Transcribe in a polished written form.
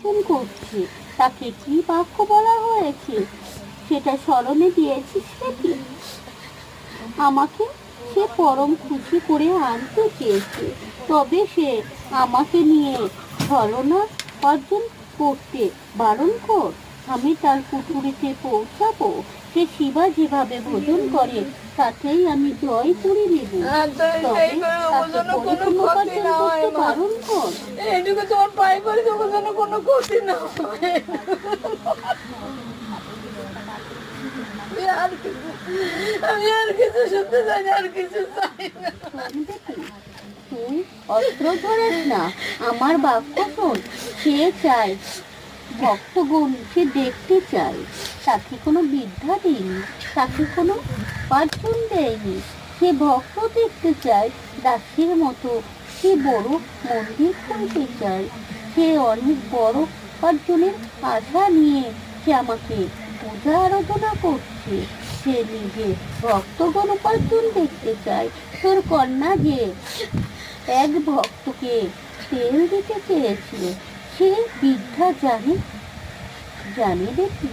করছে, তাকে কি বাক্য বলা হয়েছে সেটা স্মরণে দিয়েছিস নাকি? আমাকে সে পরম খুশি করে আনতে চেয়েছে, তবে সে আমাকে নিয়ে ছলনা অর্জন করতে বারণ কর। আমি তার কুঠুরিতে পৌঁছাবো, সে শিবা যেভাবে ভোজন করে তাতেই আমি জয় করে নেব। তবে তাকে পরিপূর্ণ অর্জন করতে বারণ কর। এইটুকু তোমার পায়ে পড়ে তোমার জন্য কোনো ক্ষতি না হয়। আমি আর কিছু শুনতে চাই না, আর কিছু চাই না। তুই অস্ত্র ধরিস না, আমার বাক্য শোন। সে চায় ভক্তগণ, সে দেখতে চায়। তাকে কোনো বিদ্যা দেয়নি, তাকে কোনো উপার্জন দেয়নি। সে ভক্ত দেখতে চায় দাসের মতো। সে বড় মন্দির করতে চায়। সে অনেক বড় উপার্জনের আশা নিয়ে সে আমাকে পূজা আরাধনা করছে। সে নিজে ভক্তগণ উপার্জন দেখতে চায়। তোর কন্যা যে এক ভক্তকে তেল দিতে চেয়েছিল, সে বিদ্যা জানে জানে দেখি।